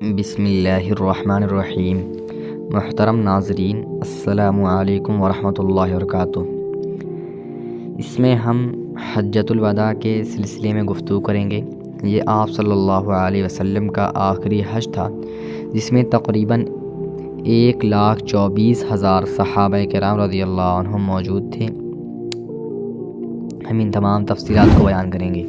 بسم اللہ الرحمن الرحیم۔ محترم ناظرین، السلام علیکم ورحمۃ اللہ وبرکاتہ۔ اس میں ہم حجۃ الوداع کے سلسلے میں گفتگو کریں گے۔ یہ آپ صلی اللہ علیہ وسلم کا آخری حج تھا، جس میں تقریباً 1,24,000 صحابہ کرام رضی اللہ عنہم موجود تھے۔ ہم ان تمام تفصیلات کو بیان کریں گے۔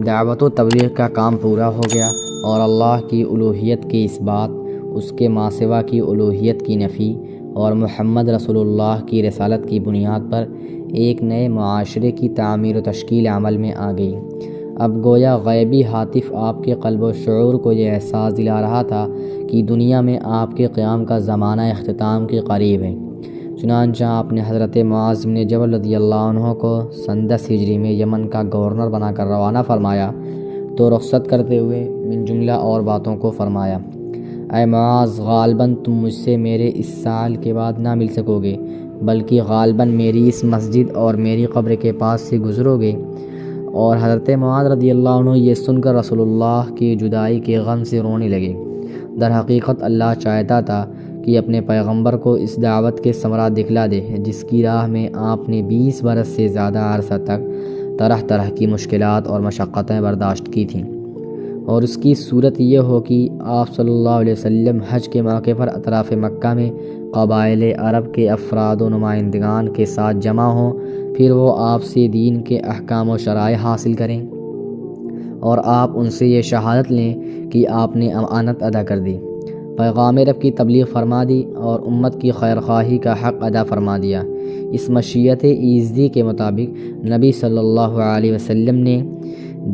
دعوت و تبلیغ کا کام پورا ہو گیا اور اللہ کی الوہیت کی اس بات، اس کے ماسوا کی الوہیت کی نفی اور محمد رسول اللہ کی رسالت کی بنیاد پر ایک نئے معاشرے کی تعمیر و تشکیل عمل میں آ گئی۔ اب گویا غیبی ہاتف آپ کے قلب و شعور کو یہ احساس دلا رہا تھا کہ دنیا میں آپ کے قیام کا زمانہ اختتام کے قریب ہے۔ چنانچہ آپ نے حضرت معاذ بن جبل رضی اللہ عنہ کو سن 10 ہجری میں یمن کا گورنر بنا کر روانہ فرمایا تو رخصت کرتے ہوئے من جملہ اور باتوں کو فرمایا: اے معاذ، غالباً تم مجھ سے میرے اس سال کے بعد نہ مل سکو گے، بلکہ غالباً میری اس مسجد اور میری قبر کے پاس سے گزرو گے۔ اور حضرت معاذ رضی اللہ عنہ یہ سن کر رسول اللہ کی جدائی کے غم سے رونے لگے۔ در حقیقت اللہ چاہتا تھا کہ اپنے پیغمبر کو اس دعوت کے ثمرہ دکھلا دے جس کی راہ میں آپ نے 20 برس سے زیادہ عرصہ تک طرح طرح کی مشکلات اور مشقتیں برداشت کی تھیں، اور اس کی صورت یہ ہو کہ آپ صلی اللہ علیہ وسلم حج کے موقع پر اطراف مکہ میں قبائل عرب کے افراد و نمائندگان کے ساتھ جمع ہوں، پھر وہ آپ سے دین کے احکام و شرائع حاصل کریں اور آپ ان سے یہ شہادت لیں کہ آپ نے امانت ادا کر دی، پیغام رب کی تبلیغ فرما دی اور امت کی خیرخواہی کا حق ادا فرما دیا۔ اس مشیت ایزدی کے مطابق نبی صلی اللہ علیہ وسلم نے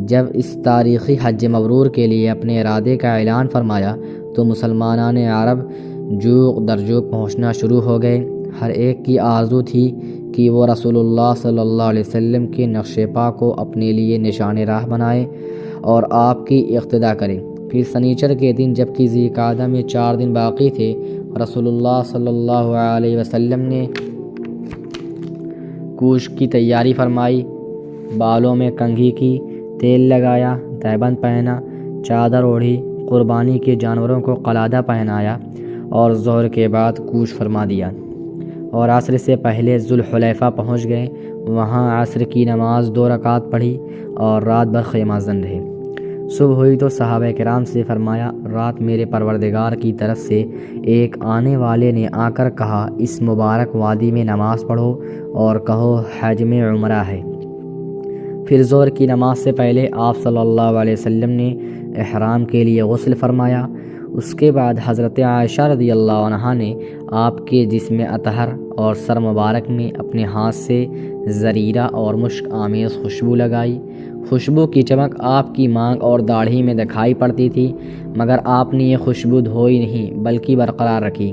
جب اس تاریخی حج مبرور کے لیے اپنے ارادے کا اعلان فرمایا تو مسلمانان عرب جوق در جوق پہنچنا شروع ہو گئے۔ ہر ایک کی آرزو تھی کہ وہ رسول اللہ صلی اللہ علیہ وسلم کے نقش پا کو اپنے لیے نشان راہ بنائے اور آپ کی اقتدا کرے۔ پھر سنیچر کے دن، جبکہ ذی القعدہ میں 4 دن باقی تھے، رسول اللہ صلی اللہ علیہ وسلم نے کوچ کی تیاری فرمائی، بالوں میں کنگھی کی، تیل لگایا، تہبند پہنا، چادر اوڑھی، قربانی کے جانوروں کو قلادہ پہنایا اور ظہر کے بعد کوچ فرما دیا اور عصر سے پہلے ذوالحلیفہ پہنچ گئے۔ وہاں عصر کی نماز 2 رکعت پڑھی اور رات بھر خیمہ زن رہے۔ صبح ہوئی تو صحابہ کرام سے فرمایا: رات میرے پروردگار کی طرف سے ایک آنے والے نے آ کر کہا، اس مبارک وادی میں نماز پڑھو اور کہو حج میں عمرہ ہے۔ پھر ظہر کی نماز سے پہلے آپ صلی اللہ علیہ وسلم نے احرام کے لیے غسل فرمایا۔ اس کے بعد حضرت عائشہ رضی اللہ عنہا نے آپ کے جسم اطہر اور سر مبارک میں اپنے ہاتھ سے زریرہ اور مشک آمیز خوشبو لگائی۔ خوشبو کی چمک آپ کی مانگ اور داڑھی میں دکھائی پڑتی تھی، مگر آپ نے یہ خوشبو دھوئی نہیں بلکہ برقرار رکھی۔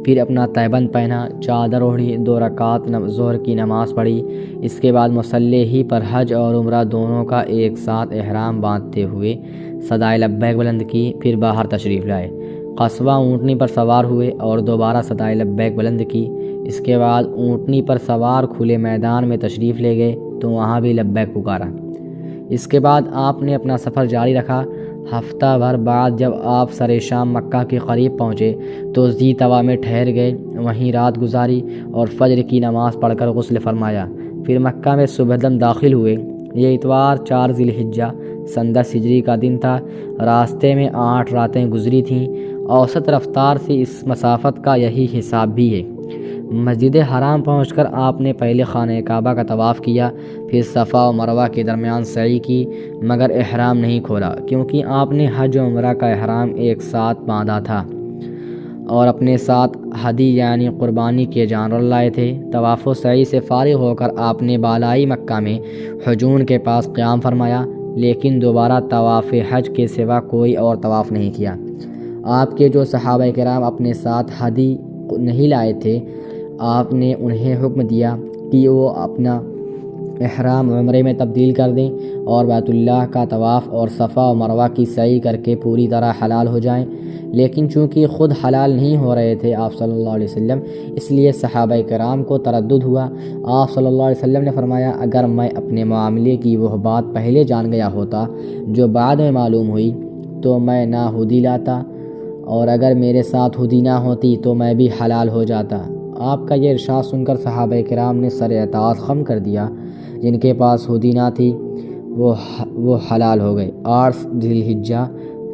پھر اپنا تہبند پہنا، چادر اوڑھی، 2 رکعت ظہر کی نماز پڑھی۔ اس کے بعد مصلی ہی پر حج اور عمرہ دونوں کا ایک ساتھ احرام باندھتے ہوئے صدائے لبیک بلند کی، پھر باہر تشریف لائے، قصبہ اونٹنی پر سوار ہوئے اور دوبارہ صدائے لبیک بلند کی۔ اس کے بعد اونٹنی پر سوار کھلے میدان میں تشریف لے گئے تو وہاں بھی لبیک پکارا۔ اس کے بعد آپ نے اپنا سفر جاری رکھا۔ ہفتہ بھر بعد جب آپ سر شام مکہ کے قریب پہنچے تو ذی طویٰ میں ٹھہر گئے، وہیں رات گزاری اور فجر کی نماز پڑھ کر غسل فرمایا۔ پھر مکہ میں صبح دم داخل ہوئے۔ یہ اتوار 4 ذی الحجہ سن 10 ہجری کا دن تھا۔ راستے میں 8 راتیں گزری تھیں۔ اوسط رفتار سے اس مسافت کا یہی حساب بھی ہے۔ مسجد حرام پہنچ کر آپ نے پہلے خانہ کعبہ کا طواف کیا، پھر صفا و مروہ کے درمیان سعی کی، مگر احرام نہیں کھولا کیونکہ آپ نے حج و عمرہ کا احرام ایک ساتھ باندھا تھا اور اپنے ساتھ ہدی یعنی قربانی کے جانور لائے تھے۔ طواف و سعی سے فارغ ہو کر آپ نے بالائی مکہ میں حجون کے پاس قیام فرمایا، لیکن دوبارہ طواف حج کے سوا کوئی اور طواف نہیں کیا۔ آپ کے جو صحابہ کرام اپنے ساتھ ہدی نہیں لائے تھے، آپ نے انہیں حکم دیا کہ وہ اپنا احرام عمرے میں تبدیل کر دیں اور بیت اللہ کا طواف اور صفا و مروہ کی سعی کر کے پوری طرح حلال ہو جائیں، لیکن چونکہ خود حلال نہیں ہو رہے تھے آپ صلی اللہ علیہ وسلم، اس لیے صحابہ کرام کو تردد ہوا۔ آپ صلی اللہ علیہ وسلم نے فرمایا: اگر میں اپنے معاملے کی وہ بات پہلے جان گیا ہوتا جو بعد میں معلوم ہوئی تو میں نہ ہدی لاتا، اور اگر میرے ساتھ ہدی نہ ہوتی تو میں بھی حلال ہو جاتا۔ آپ کا یہ ارشاد سن کر صحابہ کرام نے سر اطاعت خم کر دیا۔ جن کے پاس ہدی نہ تھی وہ حلال ہو گئے۔ 8 ذی الحجہ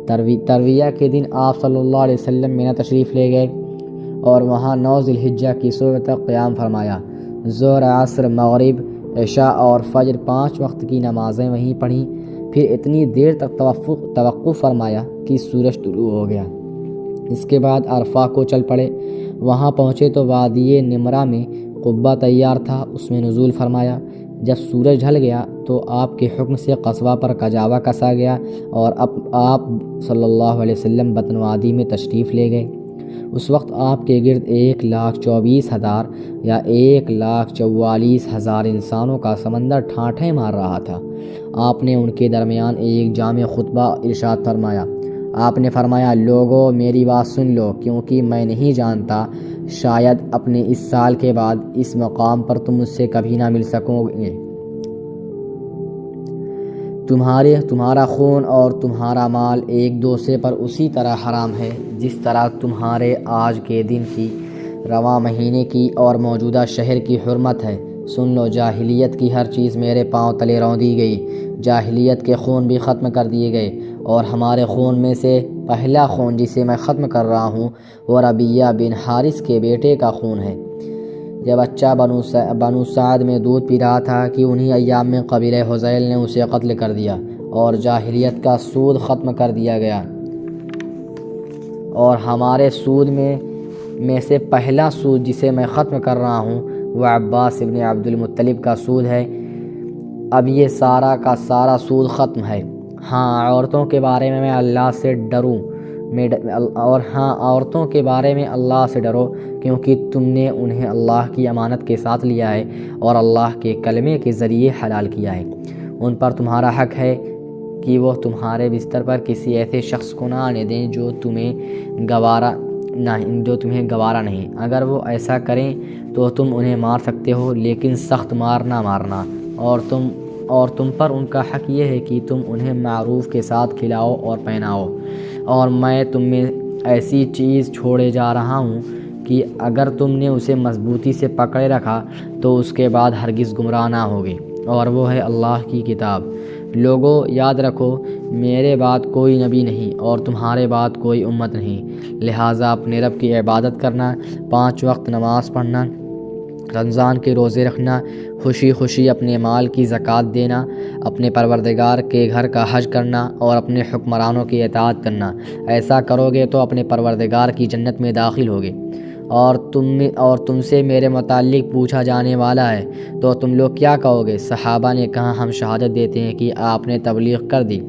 ترویہ کے دن آپ صلی اللہ علیہ وسلم مینا تشریف لے گئے اور وہاں 9 ذی الحجہ کی صبح تک قیام فرمایا۔ ظہر، عصر، مغرب، عشاء اور فجر 5 وقت کی نمازیں وہیں پڑھیں، پھر اتنی دیر تک توقف فرمایا کہ سورج طلوع ہو گیا۔ اس کے بعد عرفہ کو چل پڑے۔ وہاں پہنچے تو وادی نمرہ میں قبہ تیار تھا، اس میں نزول فرمایا۔ جب سورج ڈھل گیا تو آپ کے حکم سے قصبہ پر کجاوا کسا گیا اور آپ صلی اللہ علیہ وسلم بطن وادی میں تشریف لے گئے۔ اس وقت آپ کے گرد 1,24,000 یا 1,44,000 انسانوں کا سمندر ٹھانٹھیں مار رہا تھا۔ آپ نے ان کے درمیان ایک جامع خطبہ ارشاد فرمایا۔ آپ نے فرمایا، لوگو میری بات سن لو، کیونکہ میں نہیں جانتا شاید اپنے اس سال کے بعد اس مقام پر تم مجھ سے کبھی نہ مل سکو گے۔ تمہارا خون اور تمہارا مال ایک دوسرے پر اسی طرح حرام ہے جس طرح تمہارے آج کے دن کی، رواں مہینے کی اور موجودہ شہر کی حرمت ہے۔ سن لو، جاہلیت کی ہر چیز میرے پاؤں تلے رون دی گئی، جاہلیت کے خون بھی ختم کر دیے گئے، اور ہمارے خون میں سے پہلا خون جسے میں ختم کر رہا ہوں وہ ربیہ بن حارث کے بیٹے کا خون ہے۔ جب بچہ بنو سعد میں دودھ پی رہا تھا کہ انہی ایام میں قبیلہ حذیل نے اسے قتل کر دیا اور جاہلیت کا سود ختم کر دیا گیا، اور ہمارے سود میں سے پہلا سود جسے میں ختم کر رہا ہوں وہ عباس ابن عبد المطلب کا سود ہے۔ اب یہ سارا کا سارا سود ختم ہے۔ ہاں، عورتوں کے بارے میں اللہ سے ڈرو، کیونکہ تم نے انہیں اللہ کی امانت کے ساتھ لیا ہے اور اللہ کے کلمے کے ذریعے حلال کیا ہے۔ ان پر تمہارا حق ہے کہ وہ تمہارے بستر پر کسی ایسے شخص کو نہ آنے دیں جو تمہیں گوارا نہیں۔ اگر وہ ایسا کریں تو تم انہیں مار سکتے ہو، لیکن سخت مار نہ مارنا، اور تم پر ان کا حق یہ ہے کہ تم انہیں معروف کے ساتھ کھلاؤ اور پہناؤ۔ اور میں تم میں ایسی چیز چھوڑے جا رہا ہوں کہ اگر تم نے اسے مضبوطی سے پکڑے رکھا تو اس کے بعد ہرگز گمراہ نہ ہوگے، اور وہ ہے اللہ کی کتاب۔ لوگو یاد رکھو، میرے بعد کوئی نبی نہیں اور تمہارے بعد کوئی امت نہیں، لہٰذا اپنے رب کی عبادت کرنا، 5 وقت نماز پڑھنا، رمضان کے روزے رکھنا، خوشی خوشی اپنے مال کی زکوٰۃ دینا، اپنے پروردگار کے گھر کا حج کرنا اور اپنے حکمرانوں کی اطاعت کرنا۔ ایسا کرو گے تو اپنے پروردگار کی جنت میں داخل ہوگے۔ اور تم سے میرے متعلق پوچھا جانے والا ہے تو تم لوگ کیا کہو گے؟ صحابہ نے کہا، ہم شہادت دیتے ہیں کہ آپ نے تبلیغ کر دی،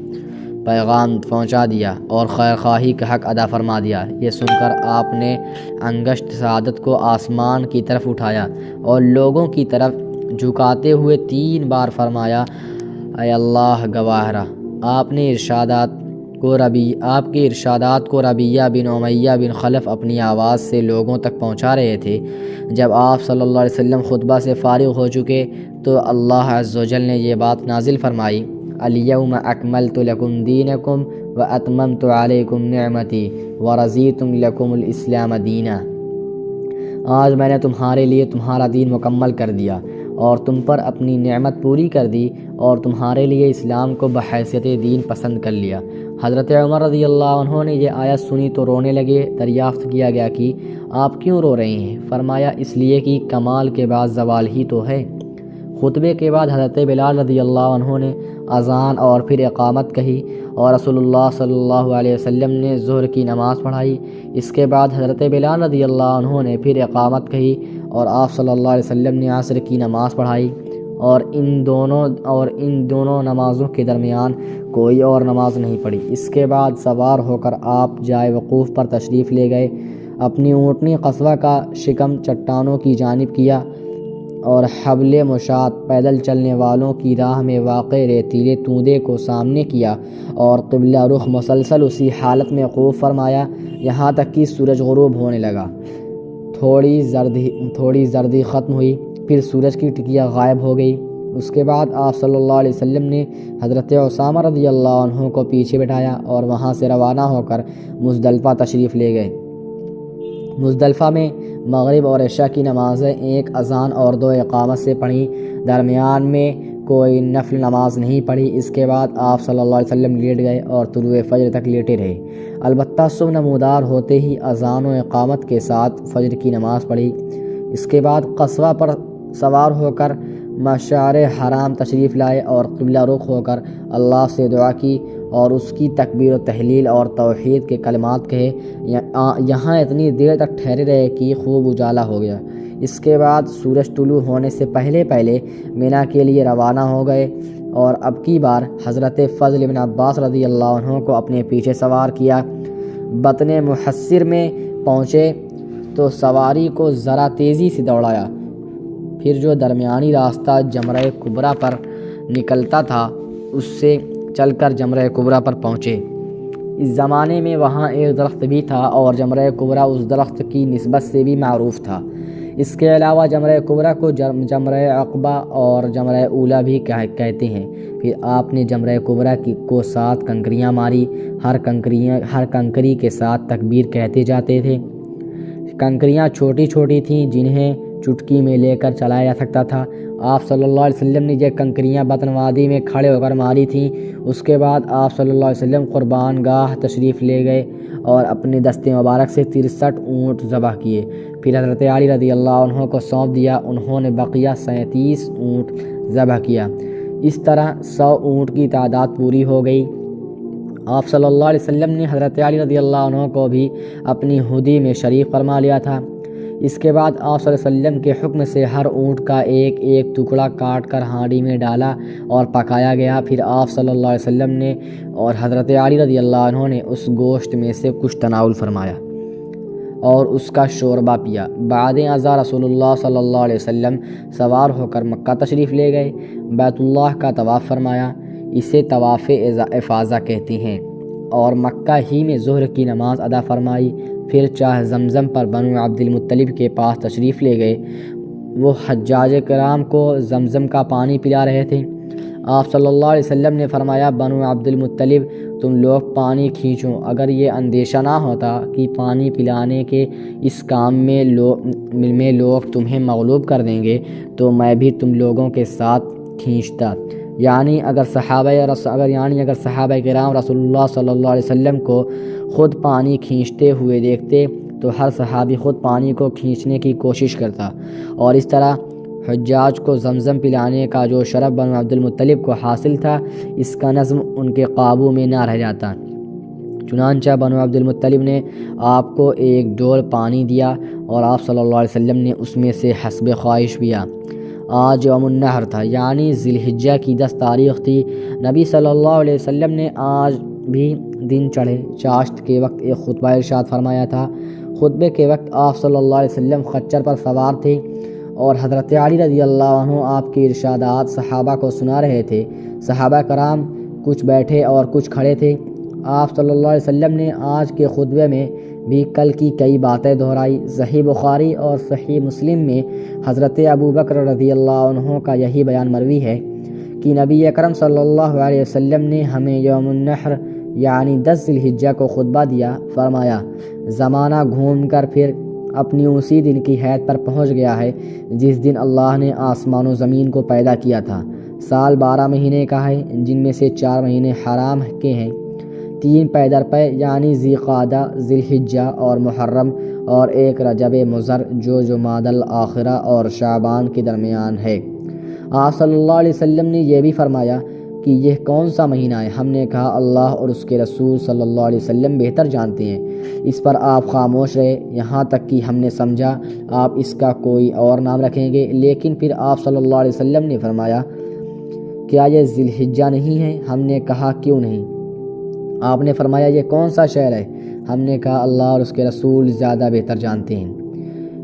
پیغام پہنچا دیا اور خیر خواہی کا حق ادا فرما دیا۔ یہ سن کر آپ نے انگشت سعادت کو آسمان کی طرف اٹھایا اور لوگوں کی طرف جھکاتے ہوئے 3 بار فرمایا، اے اللہ گواہ رہا۔ آپ کے ارشادات کو ربیہ بن امیہ بن خلف اپنی آواز سے لوگوں تک پہنچا رہے تھے۔ جب آپ صلی اللہ علیہ وسلم خطبہ سے فارغ ہو چکے تو اللہ عز و جل نے یہ بات نازل فرمائی، الیوم اکملت لکم دینکم واتممت علیکم نعمتی ورضیت لکم الاسلام دینا۔ آج میں نے تمہارے لیے تمہارا دین مکمل کر دیا اور تم پر اپنی نعمت پوری کر دی اور تمہارے لیے اسلام کو بحیثیت دین پسند کر لیا۔ حضرت عمر رضی اللہ عنہ نے یہ آیت سنی تو رونے لگے۔ دریافت کیا گیا کہ آپ کیوں رو رہے ہیں؟ فرمایا، اس لیے کہ کمال کے بعد زوال ہی تو ہے۔ خطبے کے بعد حضرت بلال رضی اللہ عنہ نے اذان اور پھر اقامت کہی اور رسول اللہ صلی اللہ علیہ وسلم نے ظہر کی نماز پڑھائی۔ اس کے بعد حضرت بلال رضی اللہ عنہ نے پھر اقامت کہی اور آپ صلی اللہ علیہ وسلم نے عصر کی نماز پڑھائی، اور ان دونوں نمازوں کے درمیان کوئی اور نماز نہیں پڑھی۔ اس کے بعد سوار ہو کر آپ جائے وقوف پر تشریف لے گئے، اپنی اونٹنی قصوہ کا شکم چٹانوں کی جانب کیا اور حبل مشاط پیدل چلنے والوں کی راہ میں واقع ریتیلے توندے کو سامنے کیا اور قبلہ رخ مسلسل اسی حالت میں وقوف فرمایا یہاں تک کہ سورج غروب ہونے لگا۔ تھوڑی زردی ختم ہوئی، پھر سورج کی ٹکیا غائب ہو گئی اس کے بعد آپ صلی اللہ علیہ وسلم نے حضرت اسامہ رضی اللہ عنہ کو پیچھے بٹھایا اور وہاں سے روانہ ہو کر مزدلفہ تشریف لے گئے۔ مزدلفہ میں مغرب اور عشاء کی نمازیں ایک اذان اور 2 اقامت سے پڑھیں، درمیان میں کوئی نفل نماز نہیں پڑھی۔ اس کے بعد آپ صلی اللہ علیہ وسلم لیٹ گئے اور طلوع فجر تک لیٹے رہے۔ البتہ صبح نمودار ہوتے ہی اذان و اقامت کے ساتھ فجر کی نماز پڑھی۔ اس کے بعد قصوہ پر سوار ہو کر مشعر حرام تشریف لائے اور قبلہ رخ ہو کر اللہ سے دعا کی اور اس کی تکبیر و تحلیل اور توحید کے کلمات کہے۔ یہاں اتنی دیر تک ٹھہرے رہے کہ خوب اجالا ہو گیا۔ اس کے بعد سورج طلوع ہونے سے پہلے مینا کے لیے روانہ ہو گئے اور اب کی بار حضرت فضل بن عباس رضی اللہ عنہ کو اپنے پیچھے سوار کیا۔ بطن محصر میں پہنچے تو سواری کو ذرا تیزی سے دوڑایا، پھر جو درمیانی راستہ جمرہ کبریٰ پر نکلتا تھا اس سے چل کر جمرہ کبریٰ پر پہنچے۔ اس زمانے میں وہاں ایک درخت بھی تھا اور جمرہ کبریٰ اس درخت کی نسبت سے بھی معروف تھا۔ اس کے علاوہ جمرہ کبریٰ کو جمرہ عقبہ اور جمرہ اولیٰ بھی کہتے ہیں۔ پھر آپ نے جمرہ کبریٰ کو 7 کنکریاں ماری، ہر کنکری کے ساتھ تکبیر کہتے جاتے تھے۔ کنکریاں چھوٹی چھوٹی تھیں جنہیں چٹکی میں لے کر چلایا جا سکتا تھا۔ آپ صلی اللہ علیہ وسلم نے یہ کنکریاں بطن وادی میں کھڑے ہو کر ماری تھیں۔ اس کے بعد آپ صلی اللہ علیہ وسلم قربان گاہ تشریف لے گئے اور اپنے دست مبارک سے 63 اونٹ ذبح کیے، پھر حضرت علی رضی اللہ عنہ کو سونپ دیا۔ انہوں نے بقیہ 37 اونٹ ذبح کیا۔ اس طرح 100 اونٹ کی تعداد پوری ہو گئی۔ آپ صلی اللہ علیہ وسلم نے حضرت علی رضی اللہ عنہ کو بھی اپنی ہدی میں شریک فرما لیا تھا۔ اس کے بعد آپ صلی اللہ علیہ وسلم کے حکم سے ہر اونٹ کا ایک ایک ٹکڑا کاٹ کر ہانڈی میں ڈالا اور پکایا گیا۔ پھر آپ صلی اللہ علیہ وسلم نے اور حضرت علی رضی اللہ عنہ نے اس گوشت میں سے کچھ تناول فرمایا اور اس کا شوربہ پیا۔ بعد ازاں رسول اللہ صلی اللہ علیہ وسلم سوار ہو کر مکہ تشریف لے گئے، بیت اللہ کا طواف فرمایا، اسے طواف افاضہ کہتے ہیں، اور مکہ ہی میں ظہر کی نماز ادا فرمائی۔ پھر چاہ زمزم پر بنو عبد المطلب کے پاس تشریف لے گئے۔ وہ حجاج کرام کو زمزم کا پانی پلا رہے تھے۔ آپ صلی اللہ علیہ وسلم نے فرمایا، بنو عبد المطلب تم لوگ پانی کھینچو۔ اگر یہ اندیشہ نہ ہوتا کہ پانی پلانے کے اس کام میں لوگ تمہیں مغلوب کر دیں گے تو میں بھی تم لوگوں کے ساتھ کھینچتا۔ یعنی اگر صحابہ کرام رسول اللہ صلی اللہ علیہ وسلم کو خود پانی کھینچتے ہوئے دیکھتے تو ہر صحابی خود پانی کو کھینچنے کی کوشش کرتا، اور اس طرح حجاج کو زمزم پلانے کا جو شرف بنو عبد المطلب کو حاصل تھا، اس کا نظم ان کے قابو میں نہ رہ جاتا۔ چنانچہ بنو عبد المطلب نے آپ کو ایک ڈول پانی دیا اور آپ صلی اللہ علیہ وسلم نے اس میں سے حسب خواہش پیا۔ آج یوم النحر تھا، یعنی ذی الحجہ کی 10 تاریخ تھی۔ نبی صلی اللہ علیہ وسلم نے آج بھی دن چڑھے چاشت کے وقت ایک خطبہ ارشاد فرمایا تھا۔ خطبے کے وقت آپ صلی اللہ علیہ وسلم خچر پر سوار تھے اور حضرت علی رضی اللہ عنہ آپ کے ارشادات صحابہ کو سنا رہے تھے۔ صحابہ کرام کچھ بیٹھے اور کچھ کھڑے تھے۔ آپ صلی اللہ علیہ وسلم نے آج کے خطبے میں بھی کل کی کئی باتیں دہرائی۔ صحیح بخاری اور صحیح مسلم میں حضرت ابوبکر رضی اللہ عنہ کا یہی بیان مروی ہے کہ نبی اکرم صلی اللہ علیہ وسلم نے ہمیں یوم النحر یعنی 10 ذی الحجہ کو خطبہ دیا۔ فرمایا، زمانہ گھوم کر پھر اپنی اسی دن کی حد پر پہنچ گیا ہے جس دن اللہ نے آسمان و زمین کو پیدا کیا تھا۔ سال 12 مہینے کا ہے، جن میں سے 4 مہینے حرام کے ہیں، 3 پے در پے یعنی ذی قعدہ، ذی الحجہ اور محرم، اور 1 رجب مضر جو جمادی الاخرہ اور شعبان کے درمیان ہے۔ آپ صلی اللہ علیہ وسلم نے یہ بھی فرمایا کہ یہ کون سا مہینہ ہے؟ ہم نے کہا اللہ اور اس کے رسول صلی اللہ علیہ وسلم بہتر جانتے ہیں۔ اس پر آپ خاموش رہے، یہاں تک کہ ہم نے سمجھا آپ اس کا کوئی اور نام رکھیں گے، لیکن پھر آپ صلی اللہ علیہ وسلم نے فرمایا، کیا یہ ذی الحجہ نہیں ہے؟ ہم نے کہا کیوں نہیں؟ آپ نے فرمایا، یہ کون سا شہر ہے؟ ہم نے کہا اللہ اور اس کے رسول زیادہ بہتر جانتے ہیں۔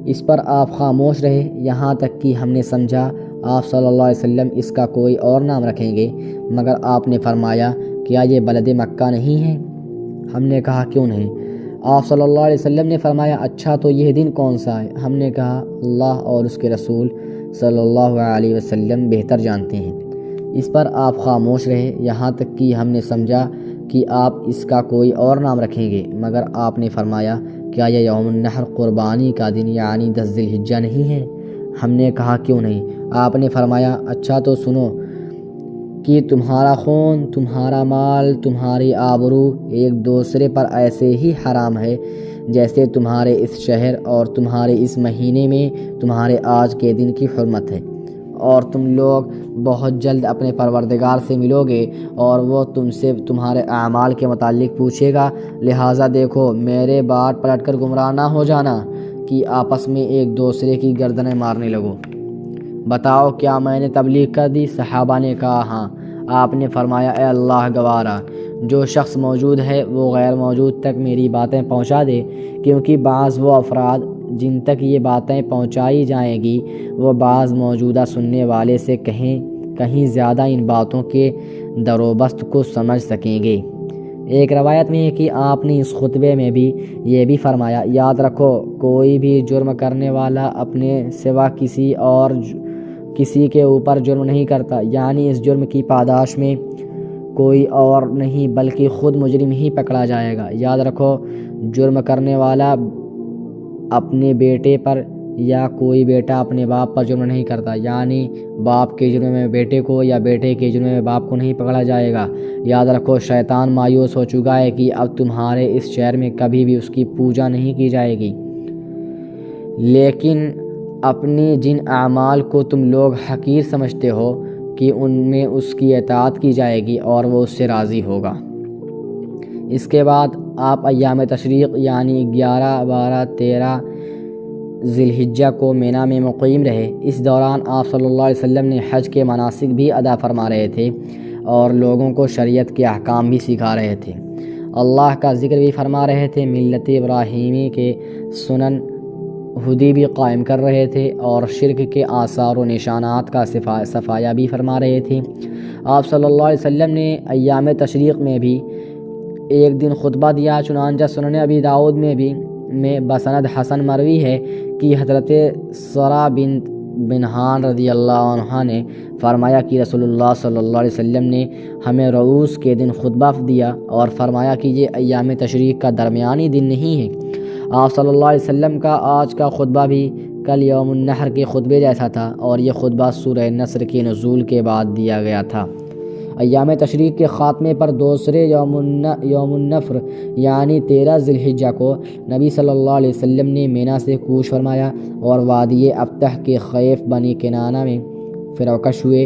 اس پر آپ خاموش رہے، یہاں تک کہ ہم نے سمجھا آپ صلی اللہ علیہ وسلم اس کا کوئی اور نام رکھیں گے، مگر آپ نے فرمایا، کیا یہ بلد مکہ نہیں ہے؟ ہم نے کہا کیوں نہیں؟ آپ صلی اللہ علیہ وسلم نے فرمایا، اچھا تو یہ دن کون سا ہے؟ ہم نے کہا اللہ اور اس کے رسول صلی اللہ علیہ وسلم بہتر جانتے ہیں۔ اس پر آپ خاموش رہے، یہاں تک کہ ہم نے سمجھا کہ آپ اس کا کوئی اور نام رکھیں گے، مگر آپ نے فرمایا کیا یہ یوم النحر قربانی کا دن یعنی 10 ذی الحجہ نہیں ہے؟ ہم نے کہا کیوں نہیں؟ آپ نے فرمایا اچھا تو سنو کہ تمہارا خون، تمہارا مال، تمہاری آبرو ایک دوسرے پر ایسے ہی حرام ہے جیسے تمہارے اس شہر اور تمہارے اس مہینے میں تمہارے آج کے دن کی حرمت ہے، اور تم لوگ بہت جلد اپنے پروردگار سے ملو گے اور وہ تم سے تمہارے اعمال کے متعلق پوچھے گا، لہٰذا دیکھو میرے بعد پلٹ کر گمراہ نہ ہو جانا کہ آپس میں ایک دوسرے کی گردنیں مارنے لگو۔ بتاؤ کیا میں نے تبلیغ کر دی؟ صحابہ نے کہا ہاں۔ آپ نے فرمایا اے اللہ گوارا، جو شخص موجود ہے وہ غیر موجود تک میری باتیں پہنچا دے، کیونکہ بعض وہ افراد جن تک یہ باتیں پہنچائی جائیں گی وہ بعض موجودہ سننے والے سے کہیں زیادہ ان باتوں کے دروبست کو سمجھ سکیں گے۔ ایک روایت میں ہے کہ آپ نے اس خطبے میں بھی یہ بھی فرمایا یاد رکھو کوئی بھی جرم کرنے والا اپنے سوا کسی کے اوپر جرم نہیں کرتا، یعنی اس جرم کی پاداش میں کوئی اور نہیں بلکہ خود مجرم ہی پکڑا جائے گا۔ یاد رکھو جرم کرنے والا اپنے بیٹے پر یا کوئی بیٹا اپنے باپ پر جرم نہیں کرتا، یعنی باپ کے جرم میں بیٹے کو یا بیٹے کے جرم میں باپ کو نہیں پکڑا جائے گا۔ یاد رکھو شیطان مایوس ہو چکا ہے کہ اب تمہارے اس شہر میں کبھی بھی اس کی پوجا نہیں کی جائے گی، لیکن اپنے جن اعمال کو تم لوگ حقیر سمجھتے ہو کہ ان میں اس کی اطاعت کی جائے گی اور وہ اس سے راضی ہوگا۔ اس کے بعد آپ ایام تشریق یعنی 11، 12، 13 ذی الحجہ کو مینا میں مقیم رہے۔ اس دوران آپ صلی اللہ علیہ وسلم نے حج کے مناسک بھی ادا فرما رہے تھے اور لوگوں کو شریعت کے احکام بھی سکھا رہے تھے، اللہ کا ذکر بھی فرما رہے تھے، ملت ابراہیمی کے سنن ہدی بھی قائم کر رہے تھے اور شرک کے آثار و نشانات کا صفایا بھی فرما رہے تھے۔ آپ صلی اللہ علیہ وسلم نے ایام تشریق میں بھی ایک دن خطبہ دیا، چنانچہ سنن ابی داؤد میں بسند حسن مروی ہے کہ حضرت سرا بنت بنہان رضی اللہ عنہ نے فرمایا کہ رسول اللہ صلی اللہ علیہ وسلم نے ہمیں رؤوس کے دن خطبہ دیا اور فرمایا کہ یہ ایام تشریق کا درمیانی دن نہیں ہے۔ آپ صلی اللہ علیہ وسلم کا آج کا خطبہ بھی کل یوم النحر کے خطبے جیسا تھا اور یہ خطبہ سورہ نصر کے نزول کے بعد دیا گیا تھا۔ ایام تشریق کے خاتمے پر دوسرے یوم النفر یعنی 13 ذی الحجہ کو نبی صلی اللہ علیہ وسلم نے مینا سے کوچ فرمایا اور وادی ابتح کے خیف بنی کنانہ میں فروکش ہوئے۔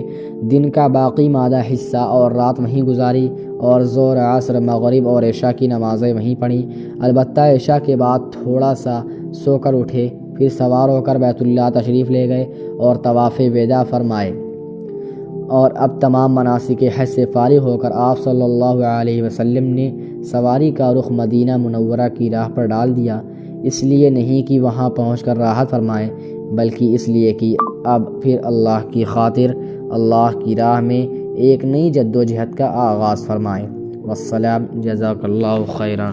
دن کا باقی مادہ حصہ اور رات وہیں گزاری اور ظہر، عصر، مغرب اور عشاء کی نمازیں وہیں پڑھیں۔ البتہ عشاء کے بعد تھوڑا سا سو کر اٹھے، پھر سوار ہو کر بیت اللہ تشریف لے گئے اور طواف وداع فرمائے، اور اب تمام مناسک حج سے فارغ ہو کر آپ صلی اللہ علیہ وسلم نے سواری کا رخ مدینہ منورہ کی راہ پر ڈال دیا، اس لیے نہیں کہ وہاں پہنچ کر راحت فرمائیں بلکہ اس لیے کہ اب پھر اللہ کی خاطر اللہ کی راہ میں ایک نئی جد و جہد کا آغاز فرمائیں۔ والسلام، جزاک اللہ خیرا۔